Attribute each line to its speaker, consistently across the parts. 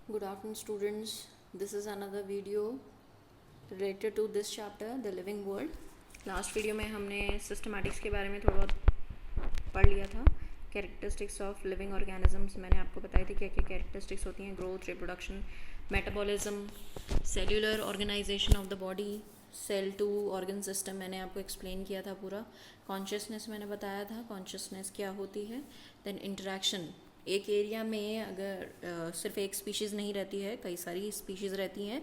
Speaker 1: Good afternoon, students. This is another video related to this chapter, the living world. Last video में हमने systematics के बारे में थोड़ा बहुत पढ़ लिया था. कैरेक्टरिस्टिक्स ऑफ लिविंग ऑर्गेनिजम्स मैंने आपको बताई थी क्या क्या कैरेक्टरिस्टिक्स होती हैं. Growth, reproduction, metabolism, cellular organisation of the body, cell to organ system मैंने आपको एक्सप्लेन किया था पूरा. कॉन्शियसनेस मैंने बताया था, कॉन्शियसनेस क्या होती है. देन इंटरेक्शन, एक एरिया में अगर सिर्फ एक स्पीशीज़ नहीं रहती है, कई सारी स्पीशीज़ रहती हैं,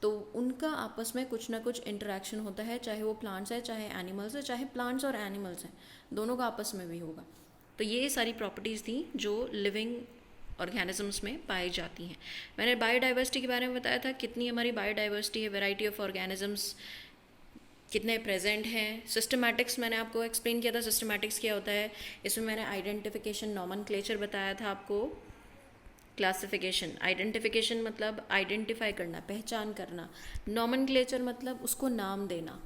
Speaker 1: तो उनका आपस में कुछ ना कुछ इंटरेक्शन होता है, चाहे वो प्लांट्स है चाहे एनिमल्स है, चाहे प्लांट्स और एनिमल्स हैं, दोनों का आपस में भी होगा. तो ये सारी प्रॉपर्टीज़ थी जो लिविंग ऑर्गेनिजम्स में पाई जाती हैं. मैंने बायोडाइवर्सिटी के बारे में बताया था, कितनी हमारी बायोडाइवर्सिटी है, वैरायटी ऑफ ऑर्गेनिजम्स कितने प्रेजेंट हैं. सिस्टमैटिक्स मैंने आपको एक्सप्लेन किया था, सिस्टमैटिक्स क्या होता है. इसमें मैंने आइडेंटिफिकेशन, नॉमनक्लेचर बताया था आपको. क्लासिफिकेशन, आइडेंटिफिकेशन मतलब आइडेंटिफाई करना, पहचान करना. नॉमनक्लेचर मतलब उसको नाम देना.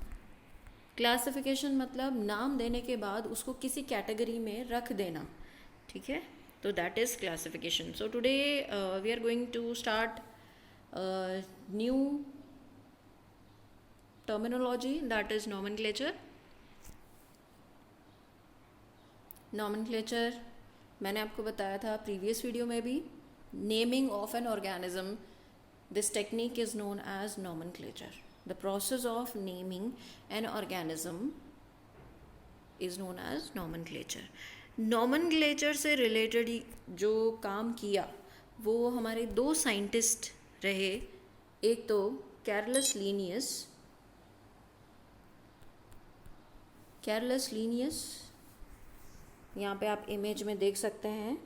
Speaker 1: क्लासिफिकेशन मतलब नाम देने के बाद उसको किसी कैटेगरी में रख देना. ठीक है, तो that is classification. So today we are going to start new terminology, that is nomenclature. nomenclature मैंने आपको बताया था प्रीवियस वीडियो में भी. Naming of an organism, this technique is known as nomenclature. The process of naming an organism is known as nomenclature. nomenclature से related जो काम किया वो हमारे दो साइंटिस्ट रहे. एक तो कैरलस लीनियस, यहाँ पे आप इमेज में देख सकते हैं.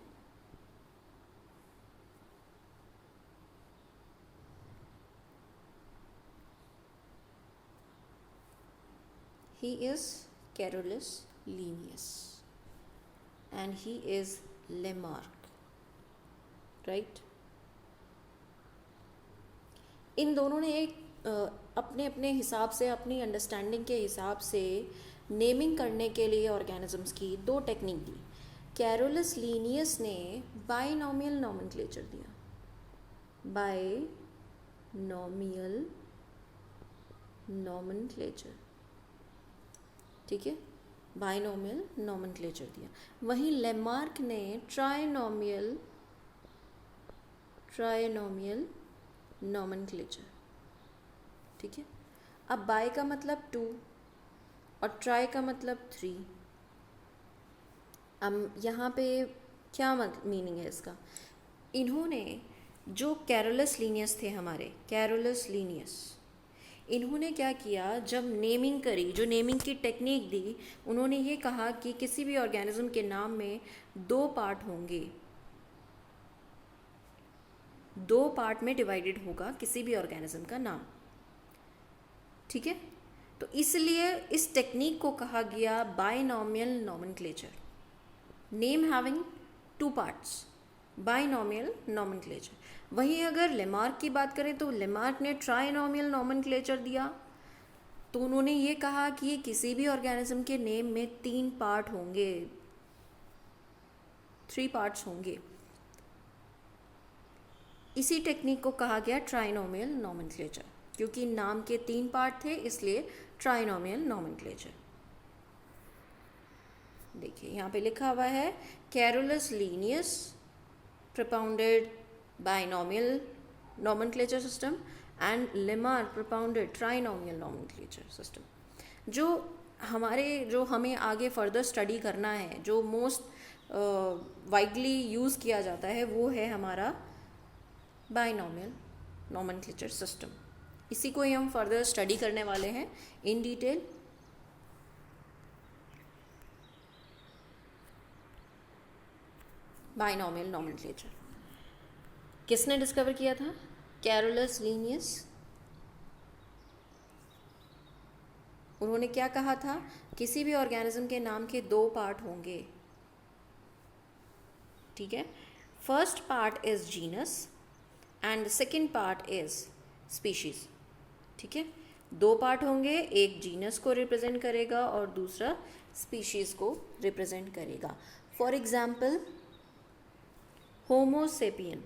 Speaker 1: He is Carolus Linnaeus and he is Lamarck, right. इन दोनों ने एक अपने अपने हिसाब से, अपनी अंडरस्टैंडिंग के हिसाब से नेमिंग करने के लिए ऑर्गेनिजम्स की दो टेक्निक दी. कैरोलस लीनियस ने बाइनोमियल नॉमेनक्लेचर दिया. बाइनोमियल नॉमेनक्लेचर, ठीक है, बाइनोमियल नॉमेनक्लेचर दिया. वहीं लेमार्क ने ट्राइनोमियल नॉमेनक्लेचर. ठीक है. अब बाय का मतलब 2 और ट्राई का मतलब 3. अब यहाँ पे क्या मीनिंग है इसका. इन्होंने जो कैरोलस लीनियस थे, हमारे कैरोलस लीनियस, इन्होंने क्या किया, जब नेमिंग करी, जो नेमिंग की टेक्निक दी, उन्होंने ये कहा कि किसी भी ऑर्गेनिज्म के नाम में 2 पार्ट होंगे, 2 पार्ट में डिवाइडेड होगा किसी भी ऑर्गेनिज्म का नाम. ठीक है, तो इसलिए इस टेक्निक को कहा गया binomial nomenclature. Name having 2 parts, binomial nomenclature. वहीं अगर लेमार्क की बात करें तो लेमार्क ने ट्राइनोमियल नॉमेनक्लेचर दिया. तो उन्होंने ये कहा कि किसी भी ऑर्गेनिज्म के नेम में 3 पार्ट होंगे, 3 पार्ट्स होंगे. इसी टेक्निक को कहा गया ट्राइनोमियल नॉमेनक्लेचर. क्योंकि नाम के 3 पार्ट थे, इसलिए ट्राइनोमियल नॉमेनक्लेचर. देखिए यहाँ पे लिखा हुआ है, Carolus Linnaeus propounded binomial nomenclature system and Lamarck propounded trinomial nomenclature system. जो हमें आगे फर्दर स्टडी करना है, जो मोस्ट वाइडली यूज़ किया जाता है, वो है हमारा बाइनोमियल नॉमेनक्लेचर सिस्टम. इसी को ही हम फर्दर स्टडी करने वाले हैं इन डिटेल. बाइनोमियल नॉमेनक्लेचर किसने डिस्कवर किया था? Carolus Linnaeus. उन्होंने क्या कहा था, किसी भी ऑर्गेनिज्म के नाम के 2 पार्ट होंगे. ठीक है, first part is genus and second part is species. ठीक है, 2 पार्ट होंगे, एक जीनस को रिप्रेजेंट करेगा और दूसरा स्पीशीज को रिप्रेजेंट करेगा. For example homo sapien,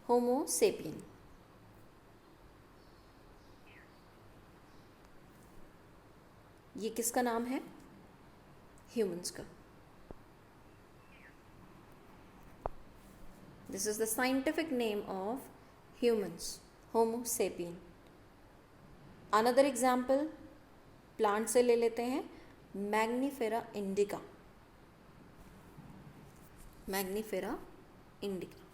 Speaker 1: homo sapien. ये किसका नाम है? ह्यूमंस का। This is the scientific name of humans, homo sapien. Another example plant से ले लेते हैं, Mangifera indica. Mangifera indica.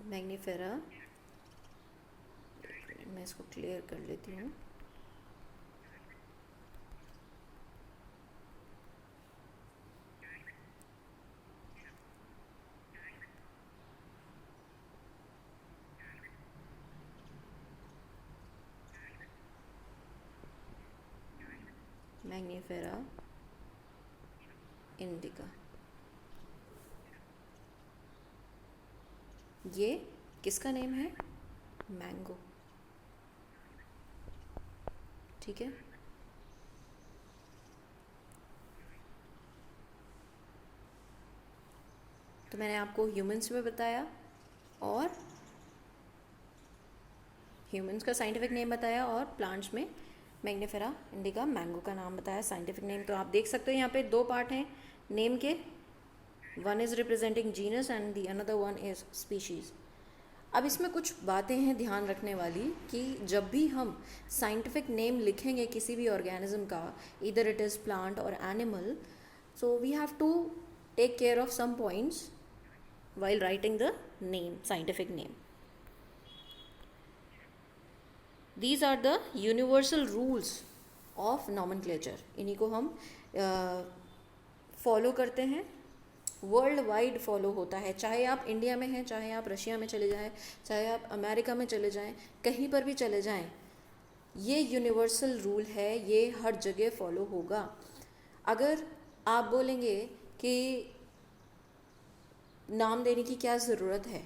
Speaker 1: Mangifera, मैं इसको क्लियर कर लेती हूँ। Mangifera indica. ये किसका नेम है? मैंगो। ठीक है। तो मैंने आपको ह्यूमंस में बताया और ह्यूमंस का साइंटिफिक नेम बताया और प्लांट्स में मैग्नीफेरा इंडिका मैंगो का नाम बताया, साइंटिफिक नेम। तो आप देख सकते हो यहाँ पे दो पार्ट हैं नेम के, one is representing genus and the another one is species. अब इसमें कुछ बातें हैं ध्यान रखने वाली कि जब भी हम साइंटिफिक नेम लिखेंगे किसी भी ऑर्गेनिज्म का, इधर इट इज़ प्लांट और animal, so we have to take care of some points while writing the name, scientific name. These are the universal rules of nomenclature. इन्हीं को हम फॉलो करते हैं, वर्ल्ड वाइड फॉलो होता है। चाहे आप इंडिया में हैं, चाहे आप रशिया में चले जाएं, चाहे आप अमेरिका में चले जाएं, कहीं पर भी चले जाएं, ये यूनिवर्सल रूल है, ये हर जगह फॉलो होगा। अगर आप बोलेंगे कि नाम देने की क्या ज़रूरत है,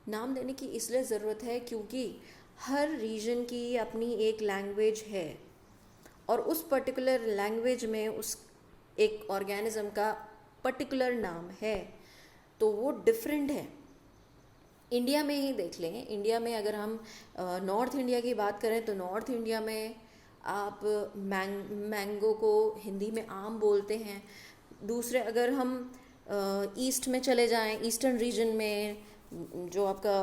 Speaker 1: नाम देने की इसलिए ज़रूरत है क्योंकि हर रीजन की अपनी एक लैंग्वेज है और उस पर्टिकुलर लैंग्वेज में उस एक ऑर्गेनिज्म का पर्टिकुलर नाम है, तो वो डिफरेंट है। इंडिया में ही देख लें, इंडिया में अगर हम नॉर्थ इंडिया की बात करें तो नॉर्थ इंडिया में आप मैंगो को हिंदी में आम बोलते हैं। दूसरे अगर हम ईस्ट में चले जाएं, ईस्टर्न रीजन में जो आपका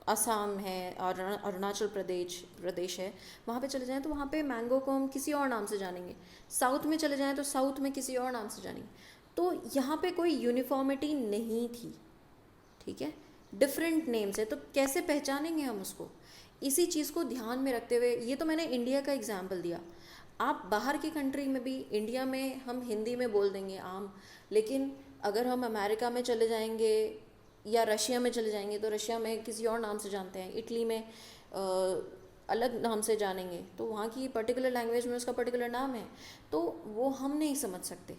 Speaker 1: असम है और अरुणाचल प्रदेश है, वहाँ पे चले जाएं तो वहाँ पे मैंगो को हम किसी और नाम से जानेंगे। साउथ में चले जाएं तो साउथ में किसी और नाम से जानेंगे। तो यहाँ पे कोई यूनिफॉर्मिटी नहीं थी, ठीक है, डिफरेंट नेम्स है, तो कैसे पहचानेंगे हम उसको? इसी चीज़ को ध्यान में रखते हुए, ये तो मैंने इंडिया का एग्जाम्पल दिया। आप बाहर की कंट्री में भी, इंडिया में हम हिंदी में बोल देंगे आम, लेकिन अगर हम अमेरिका में चले जाएंगे या रशिया में चले जाएंगे तो रशिया में किसी और नाम से जानते हैं, इटली में अलग नाम से जानेंगे, तो वहाँ की पर्टिकुलर लैंग्वेज में उसका पर्टिकुलर नाम है, तो वो हम नहीं समझ सकते।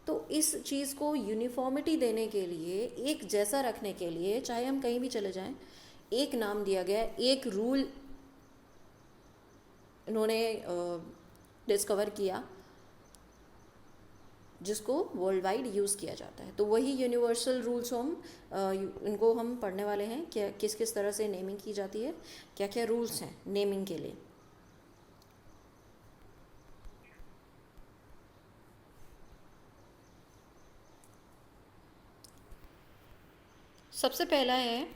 Speaker 1: तो इस चीज़ को यूनिफॉर्मिटी देने के लिए, एक जैसा रखने के लिए, चाहे हम कहीं भी चले जाएं, एक नाम दिया गया है, एक रूल इन्होंने डिस्कवर किया जिसको वर्ल्ड वाइड यूज़ किया जाता है। तो वही यूनिवर्सल रूल्स हम इनको हम पढ़ने वाले हैं, क्या किस किस तरह से नेमिंग की जाती है, क्या क्या रूल्स हैं नेमिंग के लिए। सबसे पहला है,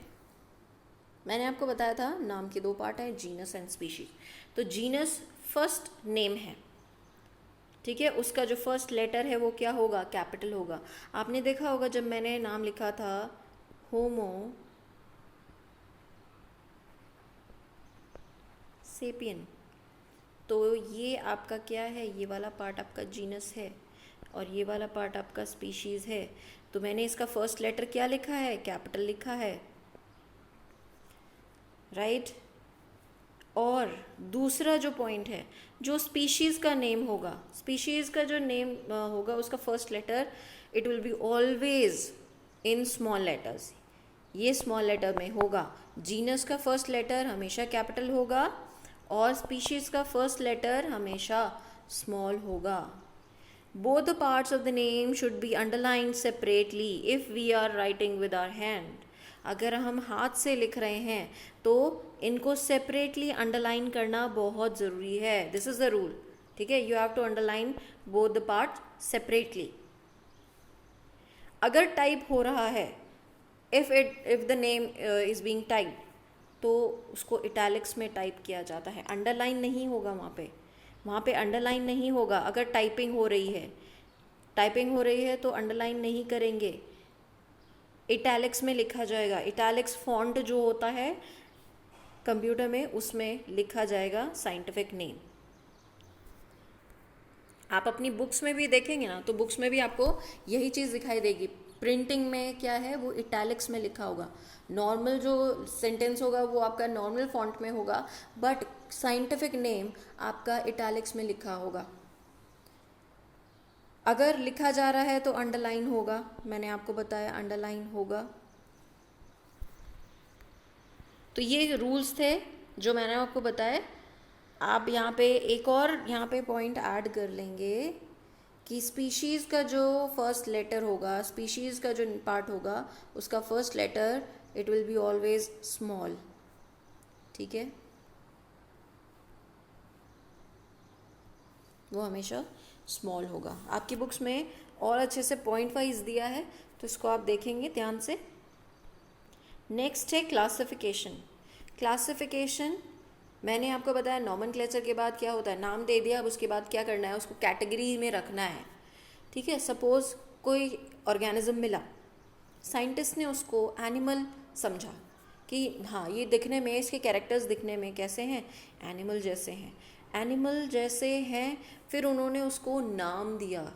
Speaker 1: मैंने आपको बताया था नाम के दो पार्ट हैं, जीनस एंड स्पीशीज। तो जीनस फर्स्ट नेम है, ठीक है, उसका जो फर्स्ट लेटर है वो क्या होगा? कैपिटल होगा। आपने देखा होगा जब मैंने नाम लिखा था होमो सेपियन, तो ये आपका क्या है? ये वाला पार्ट आपका जीनस है और ये वाला पार्ट आपका स्पीशीज़ है। तो मैंने इसका फर्स्ट लेटर क्या लिखा है? कैपिटल लिखा है, राइट। और दूसरा जो पॉइंट है, जो स्पीशीज़ का नेम होगा, स्पीशीज़ का जो नेम होगा उसका first letter it will be always in small letters, ये स्मॉल लेटर में होगा। जीनस का फर्स्ट लेटर हमेशा कैपिटल होगा और स्पीशीज़ का फर्स्ट लेटर हमेशा स्मॉल होगा। Both the parts of the name should be underlined separately if we are writing with our hand. अगर हम हाथ से लिख रहे हैं तो इनको सेपरेटली अंडरलाइन करना बहुत ज़रूरी है। दिस इज़ द रूल, ठीक है। You have to underline both the part separately. अगर टाइप हो रहा है, if the name is being type, तो उसको इटैलिक्स में टाइप किया जाता है, अंडरलाइन नहीं होगा वहाँ पे अंडरलाइन नहीं होगा। अगर टाइपिंग हो रही है तो अंडरलाइन नहीं करेंगे, इटैलिक्स में लिखा जाएगा। इटैलिक्स फॉन्ट जो होता है कंप्यूटर में, उसमें लिखा जाएगा साइंटिफिक नेम। आप अपनी बुक्स में भी देखेंगे ना, तो बुक्स में भी आपको यही चीज़ दिखाई देगी। प्रिंटिंग में क्या है, वो इटैलिक्स में लिखा होगा। नॉर्मल जो सेंटेंस होगा वो आपका नॉर्मल फॉन्ट में होगा, बट साइंटिफिक नेम आपका इटैलिक्स में लिखा होगा। अगर लिखा जा रहा है तो अंडरलाइन होगा, मैंने आपको बताया अंडरलाइन होगा। तो ये रूल्स थे जो मैंने आपको बताया। आप यहाँ पे एक और यहाँ पे पॉइंट ऐड कर लेंगे कि स्पीशीज़ का जो फर्स्ट लेटर होगा, स्पीशीज़ का जो पार्ट होगा, उसका first letter it will be always small, ठीक है। वो हमेशा स्मॉल होगा। आपकी बुक्स में और अच्छे से पॉइंट वाइज दिया है, तो इसको आप देखेंगे ध्यान से। नेक्स्ट है क्लासिफिकेशन। क्लासिफिकेशन मैंने आपको बताया नॉमेनक्लेचर के बाद क्या होता है, नाम दे दिया, अब उसके बाद क्या करना है, उसको कैटेगरी में रखना है, ठीक है। सपोज कोई ऑर्गेनिज्म मिला, साइंटिस्ट ने उसको एनिमल समझा कि हाँ ये दिखने में, इसके कैरेक्टर्स दिखने में कैसे हैं, एनिमल जैसे हैं। फिर उन्होंने उसको नाम दिया,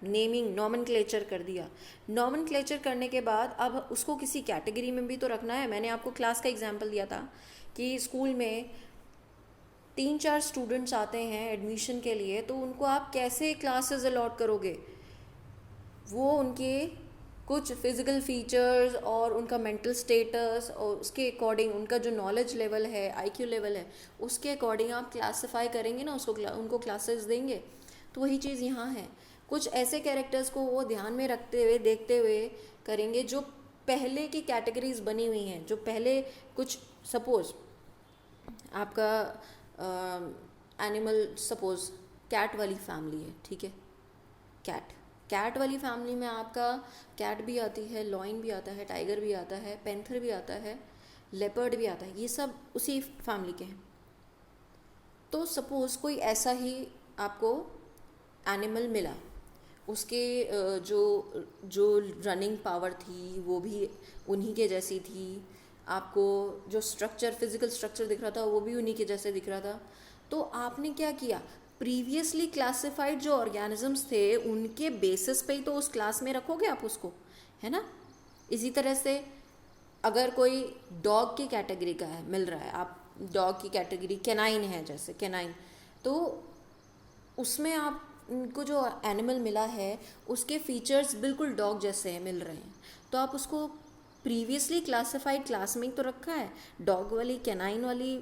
Speaker 1: नेमिंग, नॉमेनक्लेचर कर दिया। नॉमेनक्लेचर करने के बाद अब उसको किसी कैटेगरी में भी तो रखना है। मैंने आपको क्लास का एग्जांपल दिया था कि स्कूल में 3-4 स्टूडेंट्स आते हैं एडमिशन के लिए, तो उनको आप कैसे क्लासेस अलॉट करोगे। वो उनके कुछ फिज़िकल फीचर्स और उनका मेंटल स्टेटस और उसके अकॉर्डिंग उनका जो नॉलेज लेवल है, आईक्यू लेवल है, उसके अकॉर्डिंग आप क्लासिफाई करेंगे ना, उनको क्लासेस देंगे। तो वही चीज़ यहाँ है। कुछ ऐसे कैरेक्टर्स को वो ध्यान में रखते हुए, देखते हुए करेंगे जो पहले की कैटेगरीज बनी हुई हैं, जो पहले कुछ, सपोज आपका एनिमल, सपोज कैट वाली फैमिली है, ठीक है। कैट वाली फैमिली में आपका कैट भी आती है, लॉइन भी आता है, टाइगर भी आता है, पैंथर भी आता है, लेपर्ड भी आता है, ये सब उसी फैमिली के हैं। तो सपोज कोई ऐसा ही आपको एनिमल मिला, उसके जो रनिंग पावर थी वो भी उन्हीं के जैसी थी, आपको जो स्ट्रक्चर, फिजिकल स्ट्रक्चर दिख रहा था वो भी उन्हीं के जैसे दिख रहा था। तो आपने क्या किया, प्रीवियसली क्लासिफाइड जो ऑर्गेनिजम्स थे उनके बेसिस पे ही तो उस क्लास में रखोगे आप उसको, है ना। इसी तरह से अगर कोई डॉग की कैटेगरी का है, मिल रहा है, आप डॉग की कैटेगरी कैनाइन है, जैसे कैनाइन, तो उसमें आप उनको जो एनिमल मिला है उसके फीचर्स बिल्कुल डॉग जैसे हैं, मिल रहे हैं, तो आप उसको प्रीवियसली क्लासिफाइड क्लास में ही तो रखा है, डॉग वाली कैनाइन वाली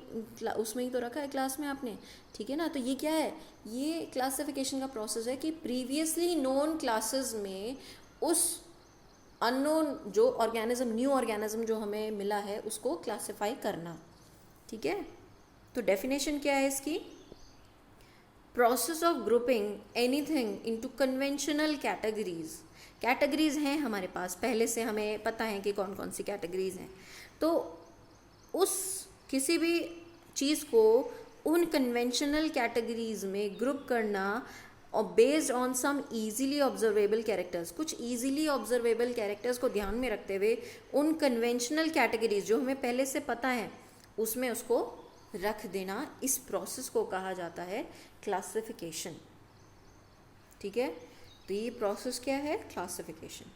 Speaker 1: उसमें ही तो रखा है क्लास में आपने, ठीक है ना। तो ये क्या है, ये क्लासिफिकेशन का प्रोसेस है कि प्रीवियसली नोन क्लासेस में उस अननोन जो ऑर्गेनिज्म, न्यू ऑर्गेनिज्म जो हमें मिला है उसको क्लासिफाई करना, ठीक है। तो डेफिनेशन क्या है इसकी, process of grouping anything into conventional categories. Categories हैं हमारे पास, पहले से हमें पता है कि कौन कौन सी कैटेगरीज हैं, तो उस किसी भी चीज़ को उन कन्वेंशनल कैटेगरीज में ग्रुप करना और based on some easily observable characters, कुछ इजीली ऑब्जर्वेबल कैरेक्टर्स को ध्यान में रखते हुए उन कन्वेंशनल कैटेगरीज जो हमें पहले से पता है उसमें उसको रख देना, इस प्रोसेस को कहा जाता है क्लासिफिकेशन, ठीक है। तो ये प्रोसेस क्या है, क्लासिफिकेशन।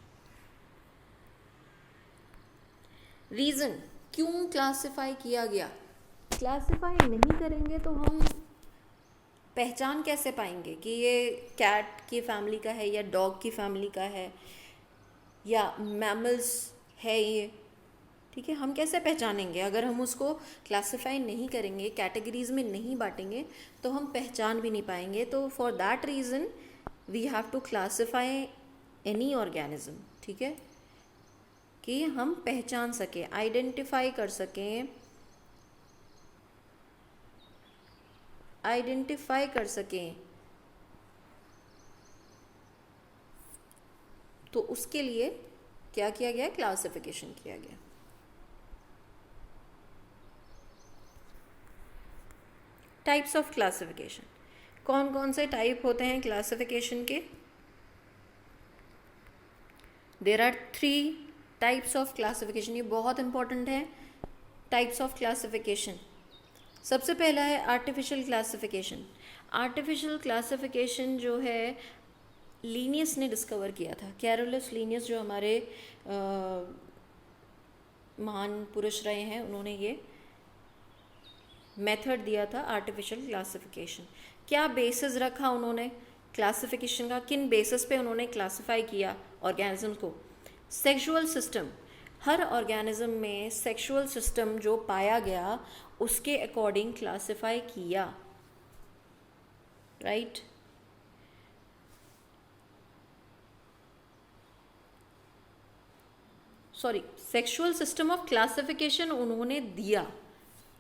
Speaker 1: रीज़न क्यों क्लासिफाई किया गया, क्लासिफाई नहीं करेंगे तो हम पहचान कैसे पाएंगे कि ये कैट की फैमिली का है या डॉग की फैमिली का है या मैमल्स है ये, ठीक है, हम कैसे पहचानेंगे? अगर हम उसको क्लासिफाई नहीं करेंगे, कैटेगरीज में नहीं बांटेंगे, तो हम पहचान भी नहीं पाएंगे। तो for that reason we have to classify any organism, ठीक है, कि हम पहचान सकें, आइडेंटिफाई कर सकें, तो उसके लिए क्या किया गया? क्लासिफिकेशन किया गया। टाइप्स ऑफ क्लासिफिकेशन, कौन कौन से टाइप होते हैं क्लासिफिकेशन के? There are 3 types of classification. ये बहुत इंपॉर्टेंट है, टाइप्स ऑफ क्लासिफिकेशन। सबसे पहला है आर्टिफिशियल क्लासिफिकेशन। आर्टिफिशियल क्लासिफिकेशन जो है लीनियस ने डिस्कवर किया था। कैरोलस लीनियस जो हमारे महान पुरुष रहे हैं, उन्होंने ये मेथड दिया था आर्टिफिशियल क्लासिफिकेशन। क्या बेसिस रखा उन्होंने क्लासिफिकेशन का? किन बेसिस पे उन्होंने क्लासिफाई किया ऑर्गेनिज्म को? सेक्सुअल सिस्टम, हर ऑर्गेनिज्म में सेक्सुअल सिस्टम जो पाया गया उसके अकॉर्डिंग क्लासिफाई किया, right? Sorry, sexual system of classification उन्होंने दिया।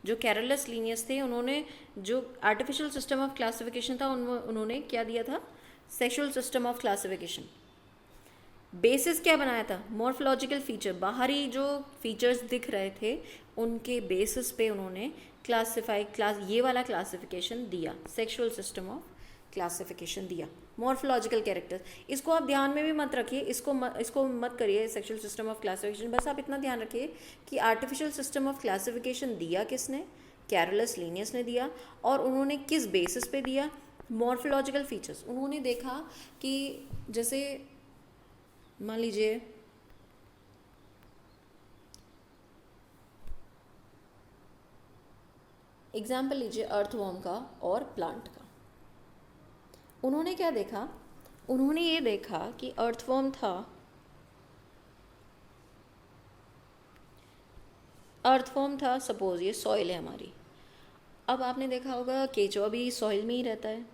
Speaker 1: जो कैरोलस लीनियस थे, उन्होंने जो आर्टिफिशियल सिस्टम ऑफ क्लासिफिकेशन था, उन्होंने क्या दिया था? Sexual system of classification. Basis क्या बनाया था? मॉर्फोलॉजिकल फीचर, बाहरी जो फीचर्स दिख रहे थे उनके बेसिस पे उन्होंने ये वाला क्लासिफिकेशन दिया, सेक्सुअल सिस्टम ऑफ क्लासिफिकेशन दिया। मॉर्फोलॉजिकल कैरेक्टर्स, इसको आप ध्यान में भी मत रखिए, इसको मत करिए सेक्सुअल सिस्टम ऑफ क्लासिफिकेशन। बस आप इतना ध्यान रखिए कि आर्टिफिशियल सिस्टम ऑफ क्लासिफिकेशन दिया किसने? कैरोलस लीनियस ने दिया। और उन्होंने किस बेसिस पे दिया? Morphological features. उन्होंने देखा कि जैसे मान लीजिए एग्जाम्पल लीजिए अर्थवॉर्म का और प्लांट का। उन्होंने क्या देखा? उन्होंने ये देखा कि अर्थवॉर्म था सपोज ये सॉइल है हमारी। अब आपने देखा होगा केचुआ भी सॉइल में ही रहता है,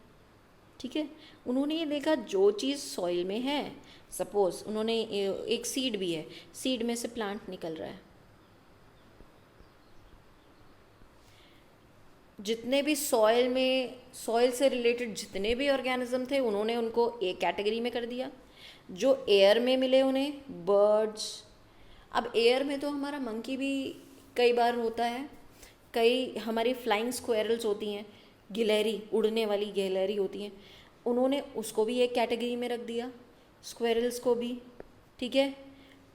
Speaker 1: ठीक है। उन्होंने ये देखा जो चीज़ सॉइल में है, सपोज उन्होंने एक सीड भी है, सीड में से प्लांट निकल रहा है, जितने भी सॉइल से रिलेटेड जितने भी ऑर्गेनिज्म थे उन्होंने उनको एक कैटेगरी में कर दिया। जो एयर में मिले उन्हें बर्ड्स, अब एयर में तो हमारा मंकी भी कई बार होता है, कई हमारी फ्लाइंग स्क्वेरल्स होती हैं, गिलहरी, उड़ने वाली गिलहरी होती हैं, उन्होंने उसको भी एक कैटेगरी में रख दिया, स्क्वेरल्स को भी, ठीक है।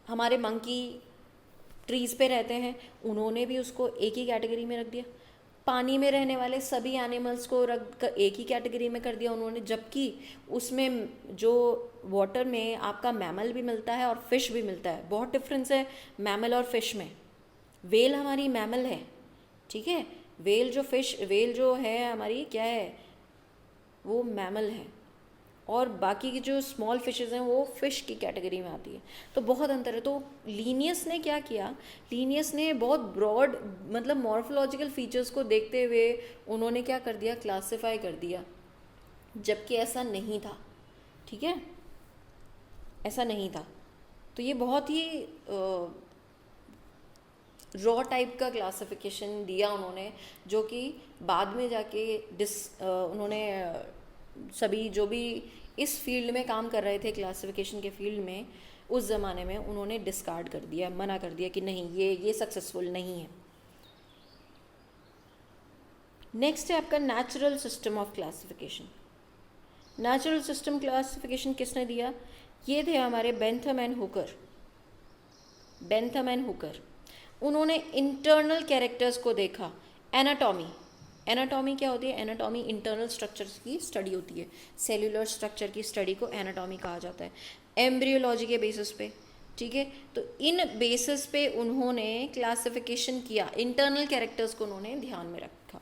Speaker 1: हमारे मंकी ट्रीज़ पे रहते हैं, उन्होंने भी उसको एक ही कैटेगरी में रख दिया। पानी में रहने वाले सभी एनिमल्स को रख कर एक ही कैटेगरी में कर दिया उन्होंने, जबकि उसमें जो वाटर में आपका मैमल भी मिलता है और फिश भी मिलता है, बहुत डिफरेंस है मैमल और फिश में। वेल हमारी मैमल है, ठीक है, वेल जो है हमारी क्या है, वो मैमल है, और बाकी की जो स्मॉल फिशेस हैं वो फिश की कैटेगरी में आती है। तो बहुत अंतर है। तो लीनियस ने क्या किया? लीनियस ने बहुत ब्रॉड मतलब मॉर्फोलॉजिकल फीचर्स को देखते हुए उन्होंने क्या कर दिया? क्लासिफाई कर दिया, जबकि ऐसा नहीं था, ठीक है, ऐसा नहीं था। तो ये बहुत ही रॉ टाइप का क्लासिफिकेशन दिया उन्होंने, जो कि बाद में जाके उन्होंने सभी जो भी इस फील्ड में काम कर रहे थे, क्लासिफिकेशन के फील्ड में, उस ज़माने में उन्होंने डिस्कार्ड कर दिया, मना कर दिया कि नहीं, ये सक्सेसफुल नहीं है। नेक्स्ट है आपका natural system of classification. Natural system classification किसने दिया? ये थे हमारे बेंथम एंड हुकर। उन्होंने इंटरनल कैरेक्टर्स को देखा। एनाटॉमी क्या होती है? एनाटॉमी इंटरनल स्ट्रक्चर्स की स्टडी होती है, सेल्यूलर स्ट्रक्चर की स्टडी को एनाटॉमी कहा जाता है। एम्ब्रियोलॉजी के बेसिस पे, ठीक है। तो इन बेसिस पे उन्होंने क्लासिफिकेशन किया, इंटरनल कैरेक्टर्स को उन्होंने ध्यान में रखा।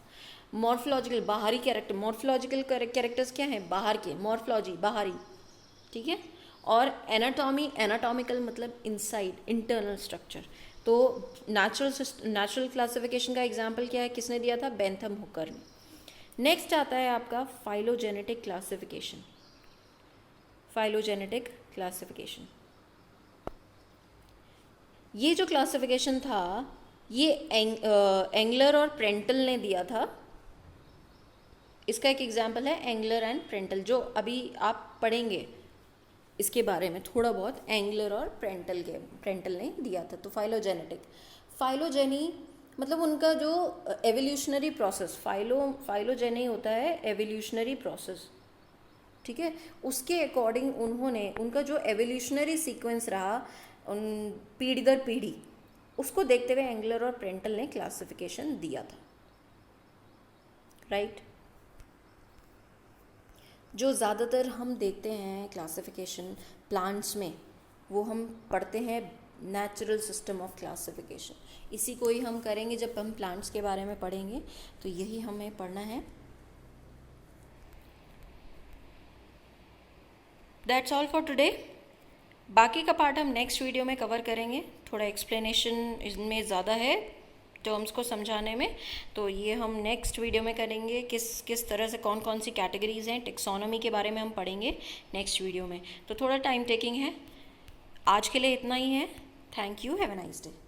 Speaker 1: मॉर्फोलॉजिकल, बाहरी कैरेक्टर, मॉर्फोलॉजिकल कैरेक्टर्स क्या हैं? बाहर के, मॉर्फोलॉजी बाहरी, ठीक है। और एनाटॉमी, एनाटॉमिकल मतलब इनसाइड, इंटरनल स्ट्रक्चर। तो नेचुरल क्लासिफिकेशन का एग्जाम्पल क्या है, किसने दिया था, बेंथम हुकर ने। नेक्स्ट आता है आपका फाइलोजेनेटिक क्लासिफिकेशन। फाइलोजेनेटिक क्लासिफिकेशन, ये जो क्लासिफिकेशन था ये एंगलर और प्रेंटल ने दिया था। इसका एक एग्जाम्पल है एंगलर एंड प्रेंटल, जो अभी आप पढ़ेंगे इसके बारे में थोड़ा बहुत, एंगलर और प्रेंटल ने दिया था। तो फाइलोजेनी मतलब उनका जो एवोल्यूशनरी प्रोसेस, फाइलोजेनी होता है एवोल्यूशनरी प्रोसेस, ठीक है, उसके अकॉर्डिंग उन्होंने उनका जो एवोल्यूशनरी सीक्वेंस रहा उन पीढ़ी दर पीढ़ी, उसको देखते हुए एंगलर और प्रेंटल ने क्लासिफिकेशन दिया था, राइट। जो ज़्यादातर हम देखते हैं क्लासिफिकेशन प्लांट्स में, वो हम पढ़ते हैं नेचुरल सिस्टम ऑफ क्लासिफिकेशन। इसी को ही हम करेंगे जब हम प्लांट्स के बारे में पढ़ेंगे, तो यही हमें पढ़ना है। That's all for today. बाकी का पार्ट हम नेक्स्ट वीडियो में कवर करेंगे। थोड़ा एक्सप्लेनेशन इसमें ज़्यादा है टर्म्स को समझाने में, तो ये हम नेक्स्ट वीडियो में करेंगे। किस तरह से कौन कौन सी कैटेगरीज हैं, टेक्सोनॉमी के बारे में हम पढ़ेंगे नेक्स्ट वीडियो में। तो थोड़ा टाइम टेकिंग है। आज के लिए इतना ही है। Thank you, have a nice day.